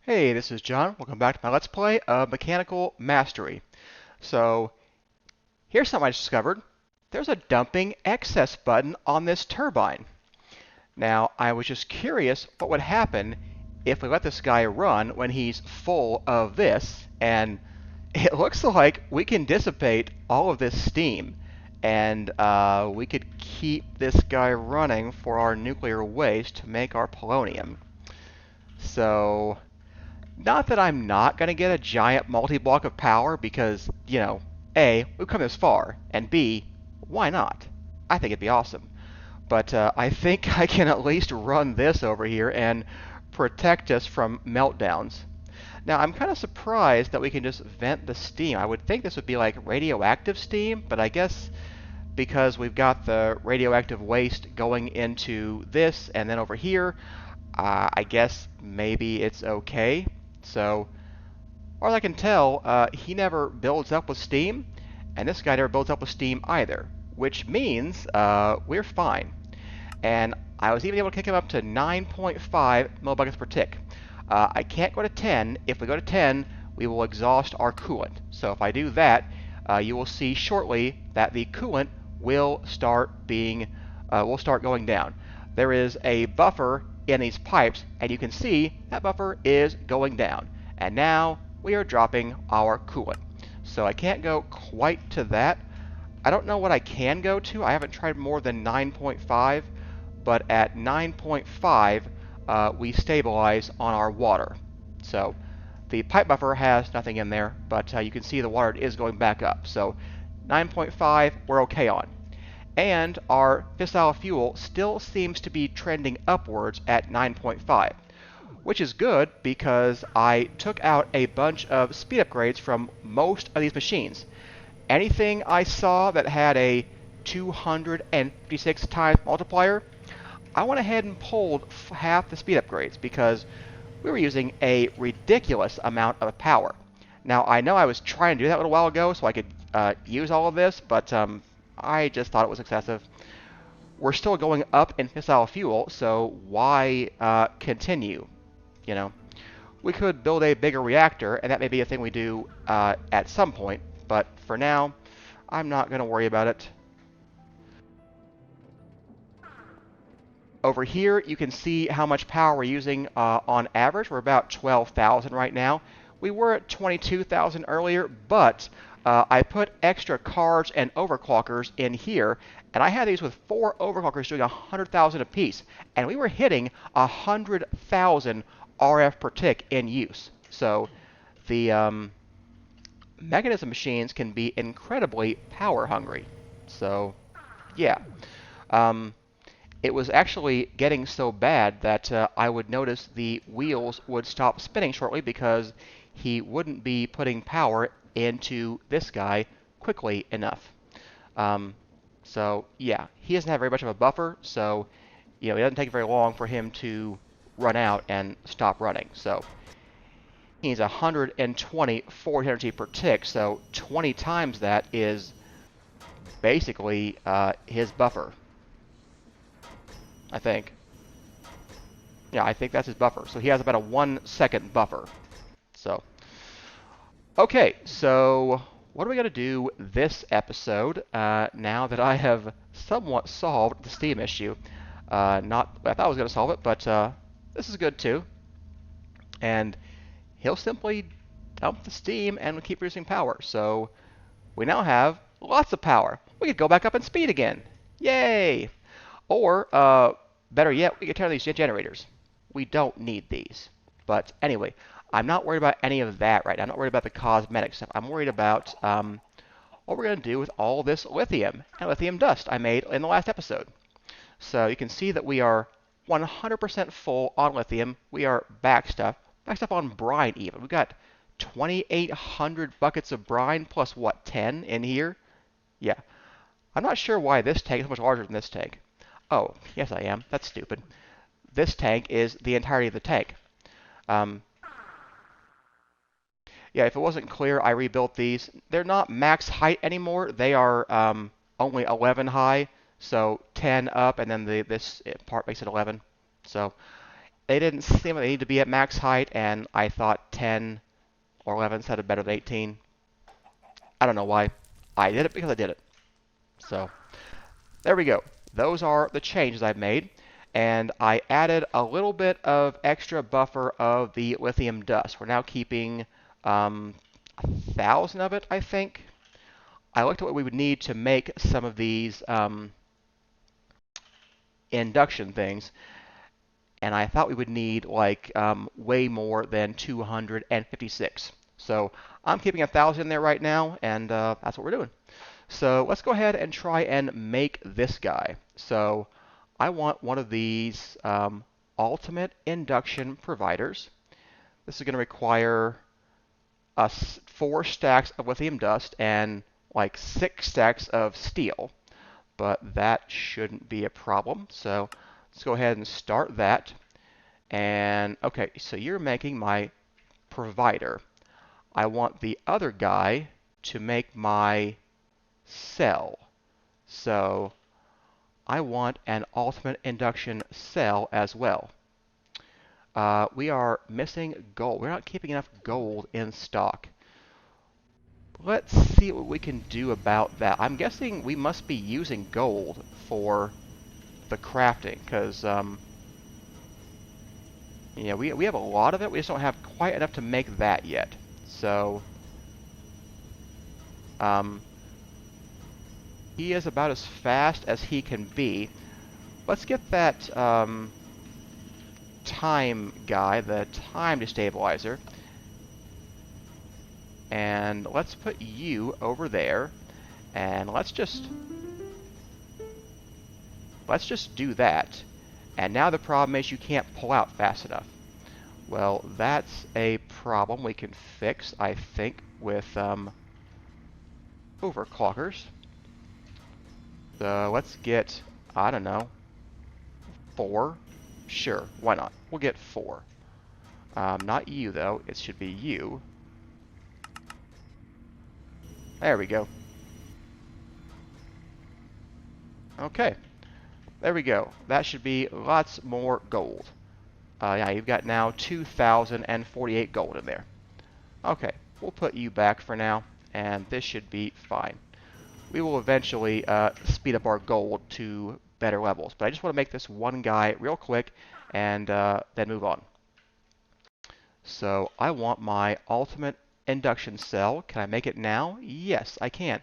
Hey, this is John. Welcome back to my Let's Play of Mechanical Mastery. So, here's something I discovered. There's a dumping excess button on this turbine. Now, I was just curious what would happen if we let this guy run when he's full of this, and it looks like we can dissipate all of this steam, and we could keep this guy running for our nuclear waste to make our polonium. So, not that I'm not going to get a giant multi-block of power because, A, we've come this far, and B, why not? I think it'd be awesome. But I think I can at least run this over here and protect us from meltdowns. Now, I'm kind of surprised that we can just vent the steam. I would think this would be like radioactive steam, but I guess because we've got the radioactive waste going into this and then over here, I guess maybe it's okay. So, as far as I can tell, he never builds up with steam, and this guy never builds up with steam either, which means we're fine. And I was even able to kick him up to 9.5 millibuckets per tick. I can't go to 10. If we go to 10, we will exhaust our coolant. So if I do that, you will see shortly that the coolant will start going down. There is a buffer in these pipes, and you can see that buffer is going down. And now we are dropping our coolant. So I can't go quite to that. I don't know what I can go to. I haven't tried more than 9.5, but at 9.5, we stabilize on our water. So the pipe buffer has nothing in there, but you can see the water is going back up. So 9.5, we're okay on. And our fissile fuel still seems to be trending upwards at 9.5, which is good because I took out a bunch of speed upgrades from most of these machines. Anything I saw that had a 256 times multiplier, I went ahead and pulled half the speed upgrades because we were using a ridiculous amount of power. Now, I know I was trying to do that a little while ago so I could use all of this, but I just thought it was excessive. We're still going up in fissile fuel, so why continue? You know, we could build a bigger reactor, and that may be a thing we do at some point, but for now, I'm not going to worry about it. Over here, you can see how much power we're using on average. We're about 12,000 right now. We were at 22,000 earlier, but I put extra cards and overclockers in here, and I had these with 4 overclockers doing 100,000 apiece, and we were hitting 100,000 RF per tick in use. So the mechanism machines can be incredibly power hungry. So yeah. It was actually getting so bad that I would notice the wheels would stop spinning shortly because he wouldn't be putting power into this guy quickly enough. So yeah, he doesn't have very much of a buffer, so it doesn't take very long for him to run out and stop running. So he needs 120 forward energy per tick, so 20 times that is basically his buffer, I think. Yeah, I think that's his buffer. So he has about a 1-second buffer. So, okay, so what are we going to do this episode now that I have somewhat solved the steam issue? I thought I was going to solve it, but this is good too. And he'll simply dump the steam and we keep producing power. So we now have lots of power. We could go back up in speed again. Yay! Or, better yet, we could turn these generators. We don't need these. But anyway, I'm not worried about any of that right now. I'm not worried about the cosmetic stuff. I'm worried about what we're going to do with all this lithium and lithium dust I made in the last episode. So you can see that we are 100% full on lithium. We are back stuff on brine even. We've got 2,800 buckets of brine plus, what, 10 in here? Yeah. I'm not sure why this tank is so much larger than this tank. Oh, yes I am. That's stupid. This tank is the entirety of the tank. Yeah, if it wasn't clear, I rebuilt these. They're not max height anymore. They are only 11 high, so 10 up, and then this part makes it 11. So they didn't seem like they needed to be at max height, and I thought 10 or 11 sounded better than 18. I don't know why. I did it because I did it. So there we go. Those are the changes I've made. And I added a little bit of extra buffer of the lithium dust. We're now keeping 1,000 of it, I think. I looked at what we would need to make some of these induction things, and I thought we would need like way more than 256. So I'm keeping 1,000 in there right now, and that's what we're doing. So let's go ahead and try and make this guy. So I want one of these ultimate induction providers. This is going to require us 4 stacks of lithium dust and like 6 stacks of steel, but that shouldn't be a problem. So let's go ahead and start that. And okay, so you're making my provider. I want the other guy to make my cell. So I want an ultimate induction cell as well. We are missing gold. We're not keeping enough gold in stock. Let's see what we can do about that. I'm guessing we must be using gold for the crafting, because yeah, we have a lot of it. We just don't have quite enough to make that yet. So he is about as fast as he can be. Let's get that time guy, the time destabilizer, and let's put you over there, and let's just do that. And now the problem is you can't pull out fast enough. Well, that's a problem we can fix, I think, with overclockers. So let's get, I don't know, 4? Sure, why not? We'll get 4. Not you, though. It should be you. There we go. Okay. There we go. That should be lots more gold. Yeah, you've got now 2,048 gold in there. Okay, we'll put you back for now, and this should be fine. We will eventually speed up our gold to better levels, but I just want to make this one guy real quick and then move on. So I want my ultimate induction cell. Can I make it now? Yes, I can.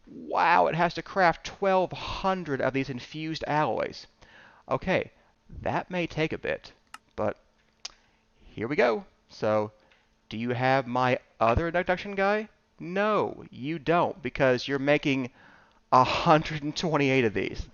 Wow, it has to craft 1,200 of these infused alloys. Okay, that may take a bit, but here we go. So, do you have my other induction guy? No, you don't, because you're making 128 of these.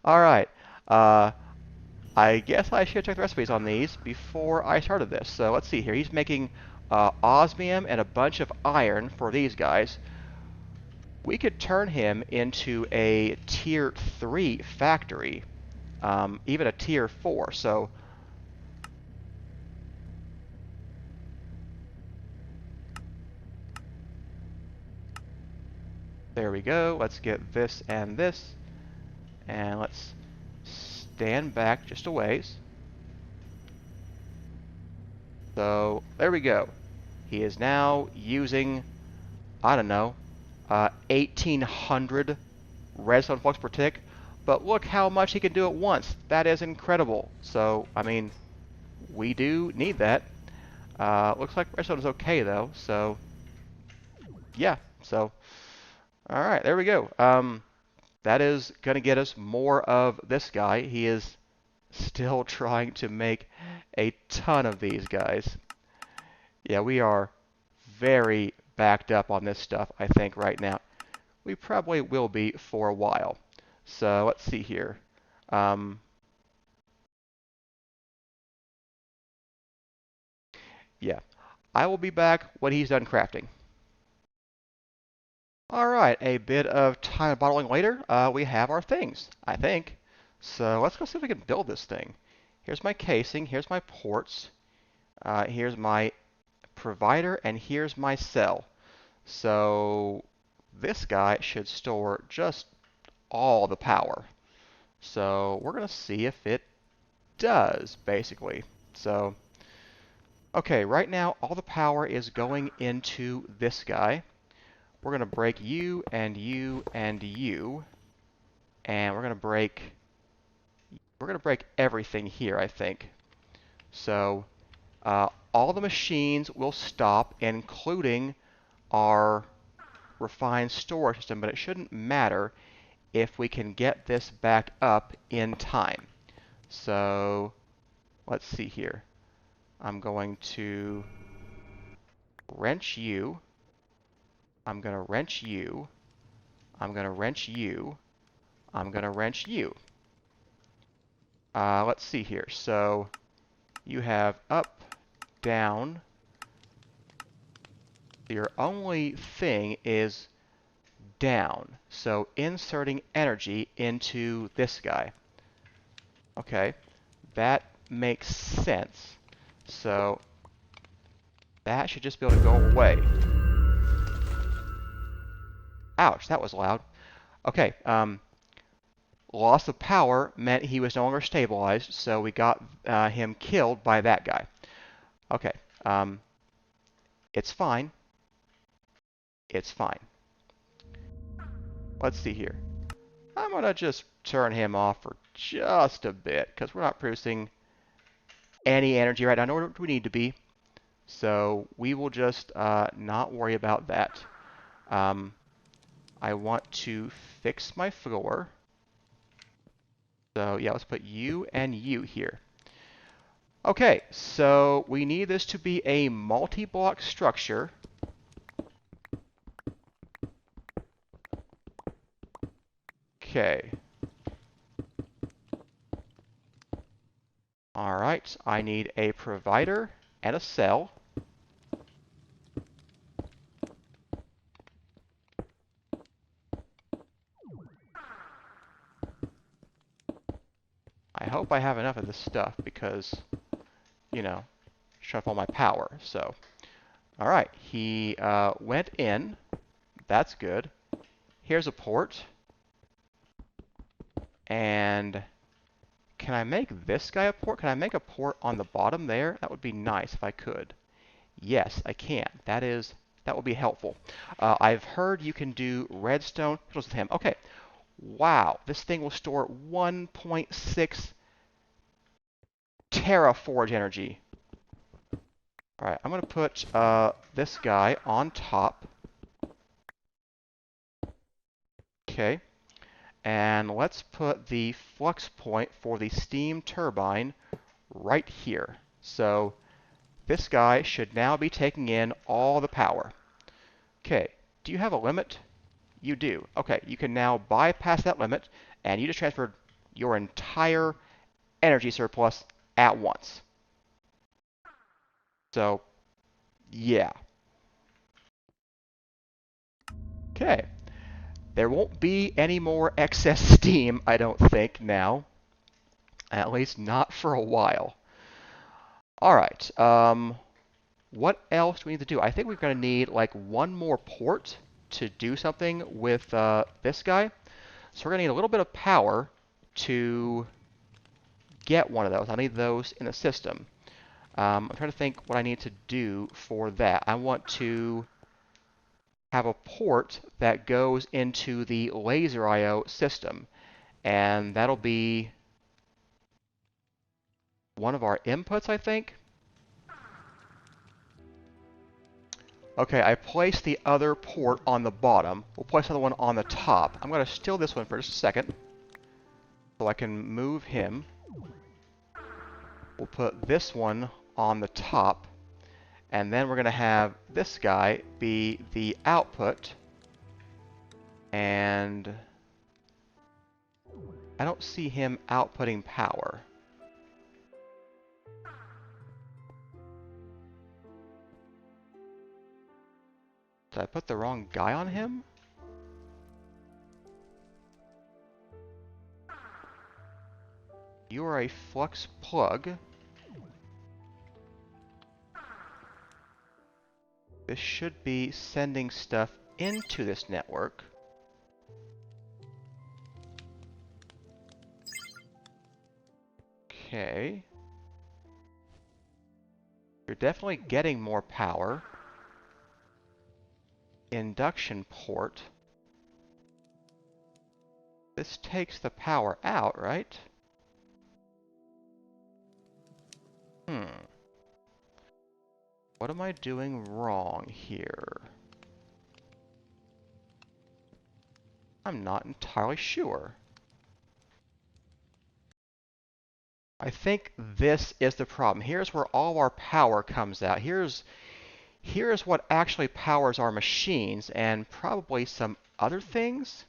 All right. I guess I should check the recipes on these before I started this. So let's see here. He's making osmium and a bunch of iron for these guys. We could turn him into a tier 3 factory, even a tier 4. So there we go. Let's get this and this. And let's stand back just a ways. So there we go. He is now using, I don't know, 1,800 redstone flux per tick. But look how much he can do at once. That is incredible. So, I mean, we do need that. Looks like redstone is okay, though. So, yeah. So, all right, there we go. That is going to get us more of this guy. He is still trying to make a ton of these guys. Yeah, we are very backed up on this stuff, I think, right now. We probably will be for a while. So let's see here. Yeah, I will be back when he's done crafting. All right, a bit of time bottling later, we have our things, I think. So let's go see if we can build this thing. Here's my casing, here's my ports, here's my provider, and here's my cell. So this guy should store just all the power. So we're going to see if it does, basically. So, okay, right now all the power is going into this guy. We're going to break you and you and you, and we're going to break everything here, I think. So, all the machines will stop, including our refined storage system, but it shouldn't matter if we can get this back up in time. So let's see here. I'm going to wrench you. I'm going to wrench you. I'm going to wrench you. I'm going to wrench you. Let's see here. So you have up, down. Your only thing is down. So inserting energy into this guy. Okay, that makes sense. So that should just be able to go away. Ouch, that was loud. Okay, loss of power meant he was no longer stabilized, so we got him killed by that guy. Okay, it's fine. It's fine. Let's see here. I'm going to just turn him off for just a bit, because we're not producing any energy right now, nor do we need to be. So we will just not worry about that. I want to fix my floor. So yeah, let's put you and you here. Okay, so we need this to be a multi-block structure. Okay. All right, I need a provider and a cell. I hope I have enough of this stuff because, you know, shut off all my power. So, all right, he went in. That's good. Here's a port. And can I make this guy a port? Can I make a port on the bottom there? That would be nice if I could. Yes, I can. That will be helpful. I've heard you can do redstone with him. Okay. Wow, this thing will store 1.6 teraforge energy. All right, I'm going to put this guy on top. Okay. And let's put the flux point for the steam turbine right here. So this guy should now be taking in all the power. Okay, do you have a limit? You do. Okay, you can now bypass that limit, and you just transferred your entire energy surplus at once. So, yeah. Okay. There won't be any more excess steam, I don't think, now. At least not for a while. All right. What else do we need to do? I think we're going to need like one more port to do something with this guy. So we're going to need a little bit of power to get one of those. I need those in the system. I'm trying to think what I need to do for that. I want to have a port that goes into the laser I/O system, and that'll be one of our inputs, I think. Okay, I placed the other port on the bottom. We'll place another one on the top. I'm going to steal this one for just a second so I can move him. We'll put this one on the top, and then we're going to have this guy be the output, and I don't see him outputting power. Did I put the wrong guy on him? You are a flux plug. This should be sending stuff into this network. Okay. definitely getting more power. Induction port. This takes the power out, right? What am I doing wrong here? I'm not entirely sure. I think this is the problem. Here's where all our power comes out. Here's what actually powers our machines and probably some other things.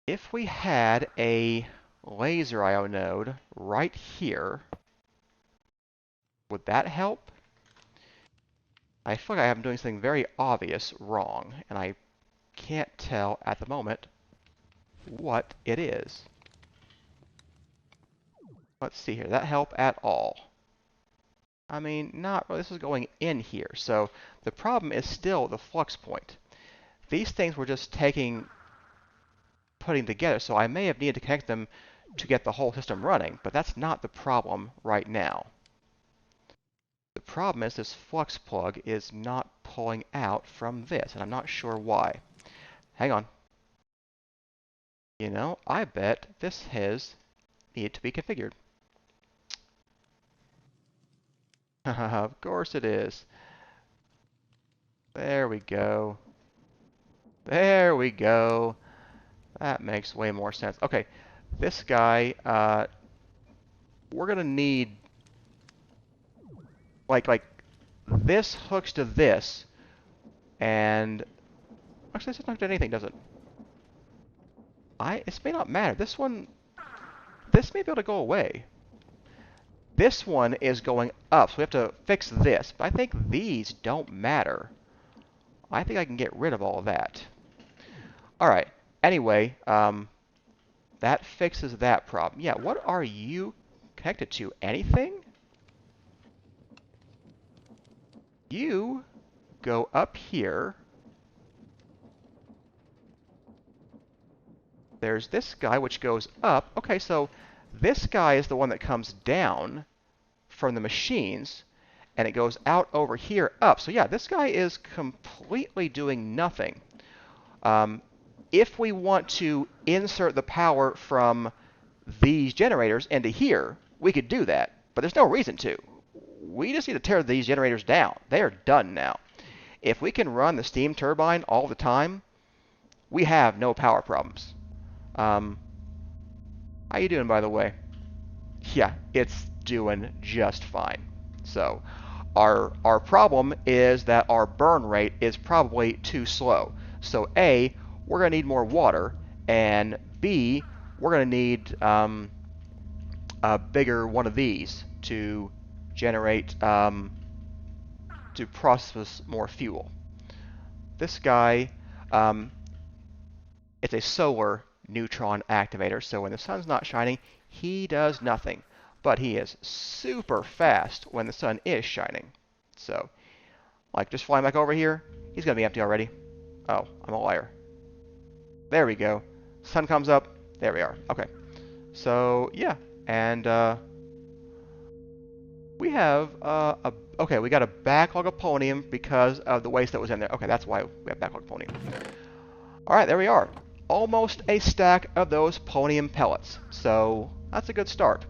If we had a laser I/O node right here, would that help? I feel like I'm doing something very obvious wrong, and I can't tell at the moment what it is. Let's see here. Does that help at all? I mean, not really. This is going in here. So the problem is still the flux point. These things were just putting together, so I may have needed to connect them to get the whole system running, but that's not the problem right now. The problem is this flux plug is not pulling out from this, and I'm not sure why. Hang on. You know, I bet this has needed to be configured. Of course it is. There we go. There we go. That makes way more sense. Okay, this guy, we're gonna need like this hooks to this, and actually this doesn't hook to anything, does it? This may not matter. This may be able to go away. This one is going up, so we have to fix this. But I think these don't matter. I think I can get rid of all of that. All right. Anyway, that fixes that problem. Yeah, what are you connected to? Anything? You go up here. There's this guy, which goes up. Okay, so this guy is the one that comes down from the machines, and it goes out over here up. So yeah, this guy is completely doing nothing. If we want to insert the power from these generators into here, we could do that, but there's no reason to. We just need to tear these generators down. They are done now. If we can run the steam turbine all the time, we have no power problems. How you doing, by the way? Yeah, it's doing just fine. So our problem is that our burn rate is probably too slow. So A, we're going to need more water, and B, we're going to need a bigger one of these to generate, to process more fuel. This guy, it's a solar neutron activator, so when the sun's not shining, he does nothing. But he is super fast when the sun is shining. So, like, just flying back over here, he's going to be empty already. Oh, I'm a liar. There we go. Sun comes up. There we are. Okay. So, yeah. And, we have, okay, we got a backlog of polonium because of the waste that was in there. Okay, that's why we have backlog of polonium. Alright, there we are. Almost a stack of those polonium pellets. So, that's a good start.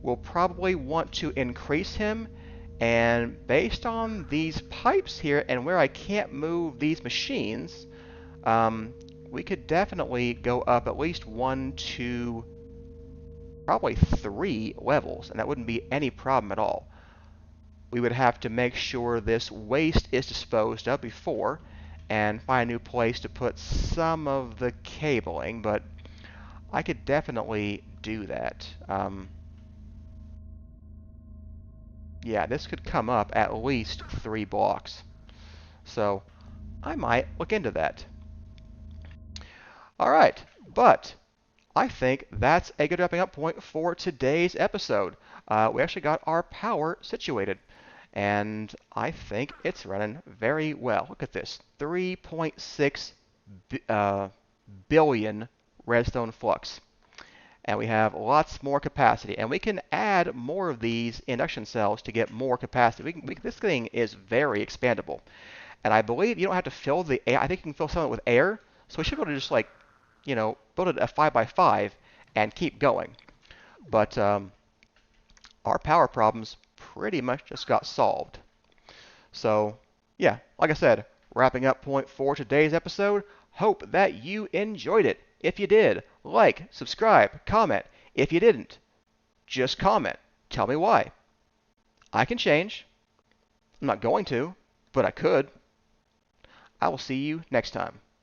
We'll probably want to increase him, and based on these pipes here and where I can't move these machines, we could definitely go up at least 1, 2, probably 3 levels, and that wouldn't be any problem at all. We would have to make sure this waste is disposed of before and find a new place to put some of the cabling, but I could definitely do that. Yeah, this could come up at least 3 blocks. So I might look into that. Alright, but I think that's a good wrapping up point for today's episode. We actually got our power situated, and I think it's running very well. Look at this, 3.6 billion redstone flux. and we have lots more capacity. And we can add more of these induction cells to get more capacity. This thing is very expandable. And I believe you don't have to fill the air. I think you can fill some of it with air. So we should be able to just like, build it a 5 by 5 and keep going. But our power problems pretty much just got solved. So yeah, like I said, wrapping up point for today's episode. Hope that you enjoyed it. If you did, like, subscribe, comment. If you didn't, just comment. Tell me why. I can change. I'm not going to, but I could. I will see you next time.